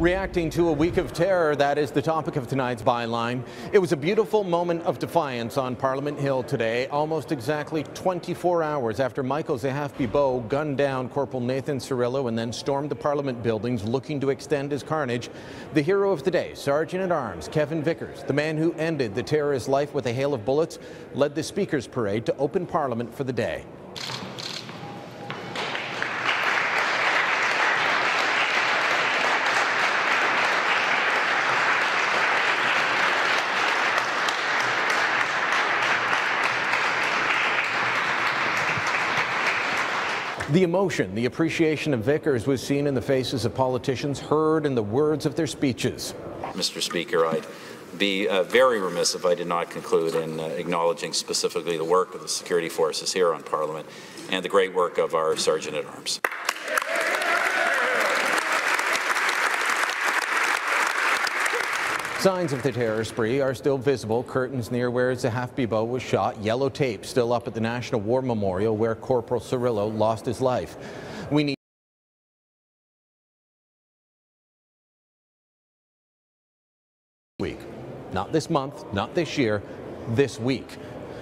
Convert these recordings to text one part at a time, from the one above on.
Reacting to a week of terror, that is the topic of tonight's byline. It was a beautiful moment of defiance on Parliament Hill today, almost exactly 24 hours after Michael Zehaf-Bibeau gunned down Corporal Nathan Cirillo and then stormed the Parliament buildings looking to extend his carnage. The hero of the day, Sergeant-at-Arms Kevin Vickers, the man who ended the terrorist's life with a hail of bullets, led the Speaker's parade to open Parliament for the day. The emotion, the appreciation of Vickers was seen in the faces of politicians, heard in the words of their speeches. Mr. Speaker, I'd be very remiss if I did not conclude in acknowledging specifically the work of the security forces here on Parliament and the great work of our Sergeant-at-Arms. Signs of the terror spree are still visible. Curtains near where Zehaf-Bibeau was shot. Yellow tape still up at the National War Memorial where Corporal Cirillo lost his life. We need week. Not this month, not this year, this week.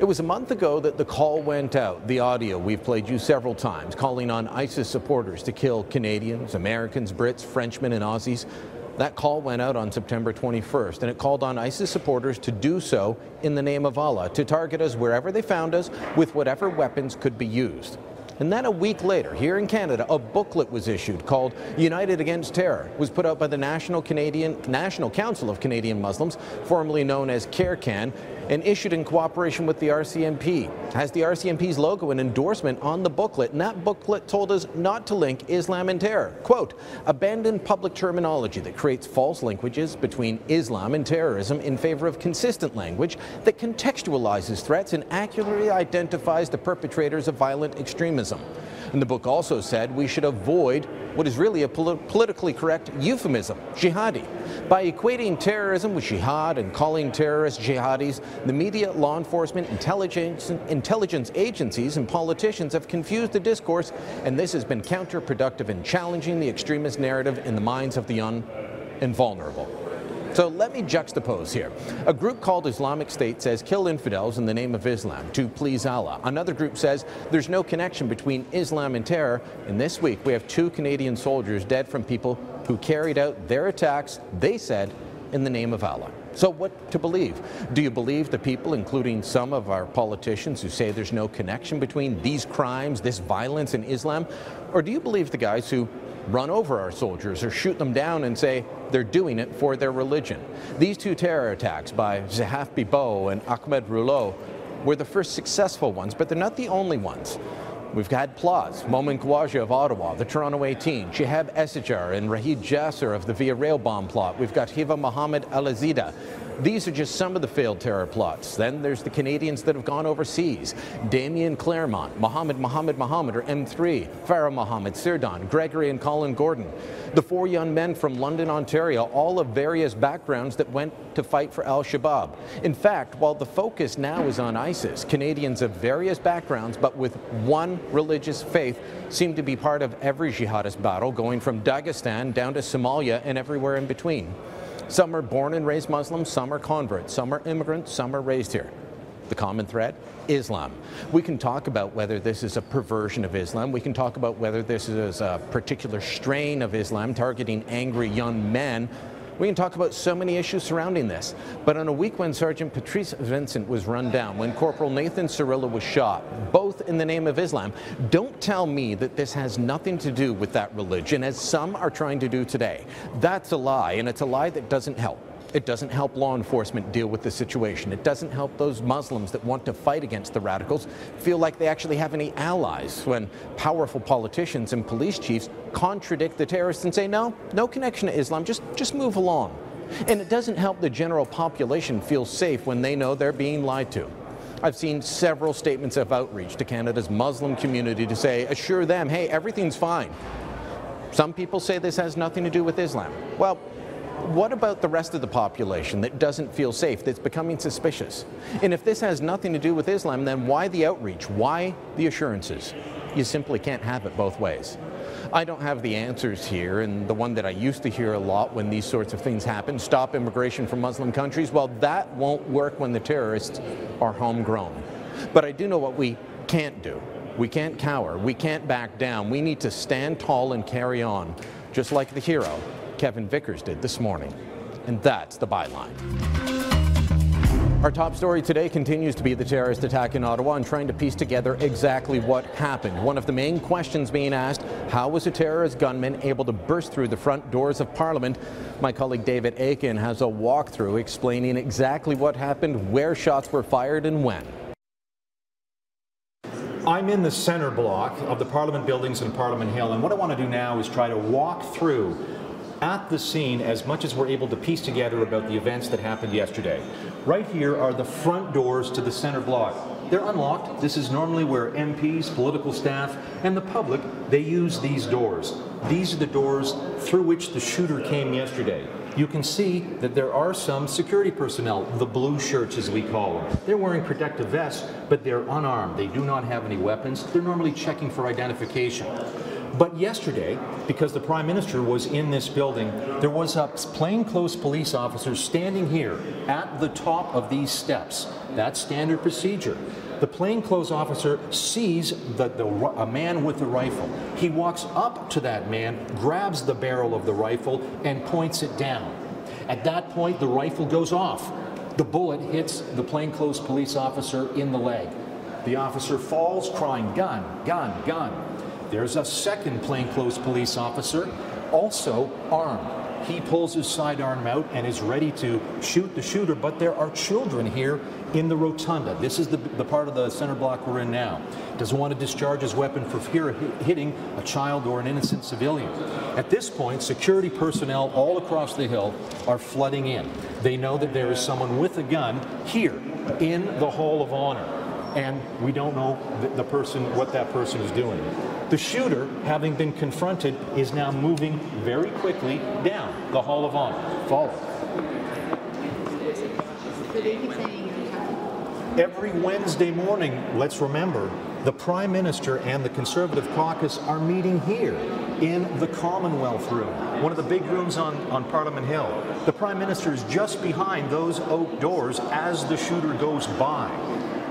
It was a month ago that the call went out, the audio we've played you several times, calling on ISIS supporters to kill Canadians, Americans, Brits, Frenchmen and Aussies. That call went out on September 21st, and it called on ISIS supporters to do so in the name of Allah, to target us wherever they found us with whatever weapons could be used. And then a week later, here in Canada, a booklet was issued called United Against Terror. It was put out by the National Council of Canadian Muslims, formerly known as CARECAN, and issued in cooperation with the RCMP. It has the RCMP's logo and endorsement on the booklet, and that booklet told us not to link Islam and terror. Quote, abandon public terminology that creates false linkages between Islam and terrorism in favor of consistent language that contextualizes threats and accurately identifies the perpetrators of violent extremism. And the book also said we should avoid what is really a politically correct euphemism, jihadi. By equating terrorism with jihad and calling terrorists jihadis, the media, law enforcement, intelligence agencies and politicians have confused the discourse, and this has been counterproductive in challenging the extremist narrative in the minds of the young and vulnerable. So let me juxtapose here. A group called Islamic State says kill infidels in the name of Islam to please Allah. Another group says there's no connection between Islam and terror. And this week we have 2 Canadian soldiers dead from people who carried out their attacks, they said, in the name of Allah. So what to believe? Do you believe the people, including some of our politicians who say there's no connection between these crimes, this violence and Islam? Or do you believe the guys who run over our soldiers or shoot them down and say they're doing it for their religion? These 2 terror attacks by Zehaf-Bibeau and Ahmed Rouleau were the first successful ones, but they're not the only ones. We've had Plaz, Momin Khawaja of Ottawa, the Toronto 18, Shihab Essajar and Rahid Jasser of the Via Rail bomb plot. We've got Hiva Mohammed Al-Azida. These are just some of the failed terror plots. Then there's the Canadians that have gone overseas. Damien Claremont, Mohammed or M3, Farah Mohammed, Sirdon, Gregory and Colin Gordon. The 4 young men from London, Ontario, all of various backgrounds that went to fight for Al-Shabaab. In fact, while the focus now is on ISIS, Canadians of various backgrounds but with one religious faith seem to be part of every jihadist battle, going from Dagestan down to Somalia and everywhere in between. Some are born and raised Muslims, some are converts, some are immigrants, some are raised here. The common thread? Islam. We can talk about whether this is a perversion of Islam. We can talk about whether this is a particular strain of Islam targeting angry young men. We can talk about so many issues surrounding this. But on a week when Sergeant Patrice Vincent was run down, when Corporal Nathan Cirillo was shot, both in the name of Islam, don't tell me that this has nothing to do with that religion, as some are trying to do today. That's a lie, and it's a lie that doesn't help. It doesn't help law enforcement deal with the situation. It doesn't help those Muslims that want to fight against the radicals feel like they actually have any allies when powerful politicians and police chiefs contradict the terrorists and say, no connection to Islam, just move along. And it doesn't help the general population feel safe when they know they're being lied to. I've seen several statements of outreach to Canada's Muslim community to say, assure them, hey, everything's fine. Some people say this has nothing to do with Islam. Well, what about the rest of the population that doesn't feel safe, that's becoming suspicious? And if this has nothing to do with Islam, then why the outreach? Why the assurances? You simply can't have it both ways. I don't have the answers here, and the one that I used to hear a lot when these sorts of things happen, stop immigration from Muslim countries, well, that won't work when the terrorists are homegrown. But I do know what we can't do. We can't cower. We can't back down. We need to stand tall and carry on, just like the hero Kevin Vickers did this morning. And that's the byline. Our top story today continues to be the terrorist attack in Ottawa and trying to piece together exactly what happened. One of the main questions being asked, how was a terrorist gunman able to burst through the front doors of Parliament? My colleague David Aiken has a walkthrough explaining exactly what happened, where shots were fired and when. I'm in the center block of the Parliament buildings in Parliament Hill, and what I want to do now is try to walk through at the scene as much as we're able to piece together about the events that happened yesterday. Right here are the front doors to the center block. They're unlocked. This is normally where MPs, political staff, and the public, they use these doors. These are the doors through which the shooter came yesterday. You can see that there are some security personnel, the blue shirts as we call them. They're wearing protective vests, but they're unarmed. They do not have any weapons. They're normally checking for identification. But yesterday, because the Prime Minister was in this building, there was a plainclothes police officer standing here at the top of these steps. That's standard procedure. The plainclothes officer sees a man with a rifle. He walks up to that man, grabs the barrel of the rifle, and points it down. At that point, the rifle goes off. The bullet hits the plainclothes police officer in the leg. The officer falls, crying, "Gun, gun, gun." There's a second plainclothes police officer, also armed. He pulls his sidearm out and is ready to shoot the shooter, but there are children here in the rotunda. This is the part of the center block we're in now. Doesn't want to discharge his weapon for fear of hitting a child or an innocent civilian. At this point, security personnel all across the hill are flooding in. They know that there is someone with a gun here in the Hall of Honor, and we don't know what that person is doing. The shooter, having been confronted, is now moving very quickly down the Hall of Honor. Follow. Every Wednesday morning, let's remember, the Prime Minister and the Conservative caucus are meeting here in the Commonwealth Room, one of the big rooms on Parliament Hill. The Prime Minister is just behind those oak doors as the shooter goes by.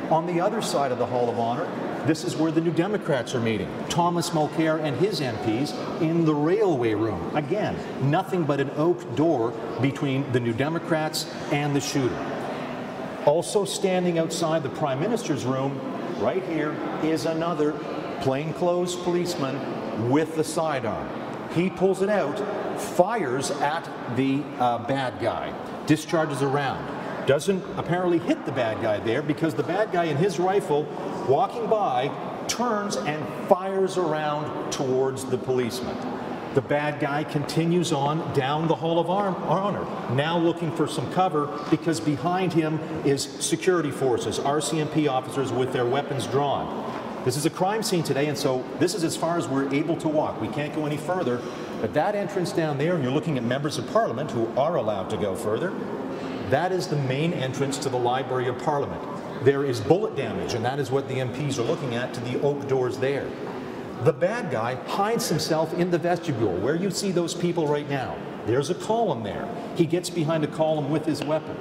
On the other side of the Hall of Honor, this is where the New Democrats are meeting. Thomas Mulcair and his MPs in the Railway Room. Again, nothing but an oak door between the New Democrats and the shooter. Also standing outside the Prime Minister's room, right here, is another plainclothes policeman with the sidearm. He pulls it out, fires at the bad guy, discharges a round. Doesn't apparently hit the bad guy there because the bad guy in his rifle, walking by, turns and fires around towards the policeman. The bad guy continues on down the Hall of Honor, now looking for some cover because behind him is security forces, RCMP officers with their weapons drawn. This is a crime scene today, and so this is as far as we're able to walk. We can't go any further, but that entrance down there, and you're looking at members of Parliament who are allowed to go further, that is the main entrance to the Library of Parliament. There is bullet damage, and that is what the MPs are looking at to the oak doors there. The bad guy hides himself in the vestibule, where you see those people right now. There's a column there. He gets behind a column with his weapon.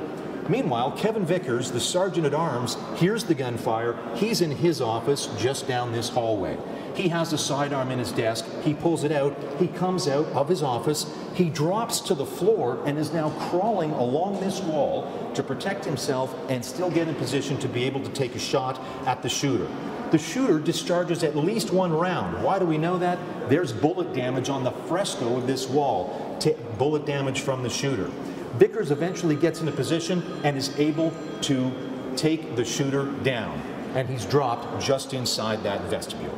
Meanwhile, Kevin Vickers, the Sergeant-at-Arms, hears the gunfire. He's in his office just down this hallway. He has a sidearm in his desk. He pulls it out. He comes out of his office. He drops to the floor and is now crawling along this wall to protect himself and still get in position to be able to take a shot at the shooter. The shooter discharges at least one round. Why do we know that? There's bullet damage on the fresco of this wall, bullet damage from the shooter. Vickers eventually gets into position and is able to take the shooter down, and he's dropped just inside that vestibule.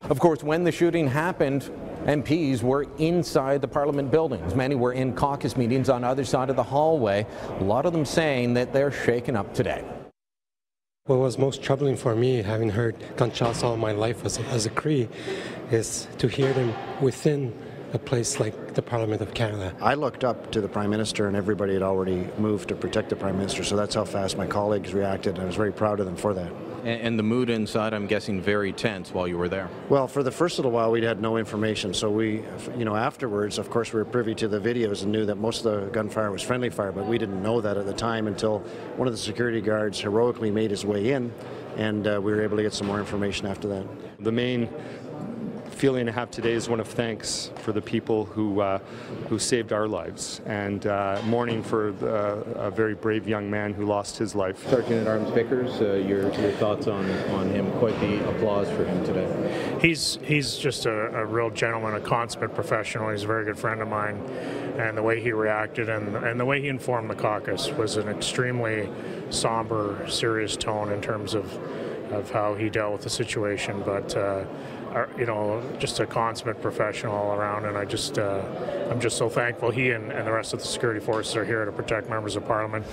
Of course, when the shooting happened, MPs were inside the Parliament buildings. Many were in caucus meetings on either side of the hallway, a lot of them saying that they're shaken up today. What was most troubling for me, having heard gunshots all my life as a Cree, is to hear them within a place like the Parliament of Canada. I looked up to the Prime Minister and everybody had already moved to protect the Prime Minister, so that's how fast my colleagues reacted, and I was very proud of them for that. And the mood inside, I'm guessing, very tense while you were there. Well, for the first little while, we had no information. So we, afterwards, of course, we were privy to the videos and knew that most of the gunfire was friendly fire, but we didn't know that at the time until one of the security guards heroically made his way in, and we were able to get some more information after that. The main feeling I have today is one of thanks for the people who saved our lives, and mourning for a very brave young man who lost his life. Sergeant at Arms Vickers, your thoughts on him? Quite the applause for him today. He's just a real gentleman, a consummate professional. He's a very good friend of mine, and the way he reacted and the way he informed the caucus was an extremely somber, serious tone in terms of how he dealt with the situation, but just a consummate professional all around, and I'm just so thankful he and the rest of the security forces are here to protect members of Parliament.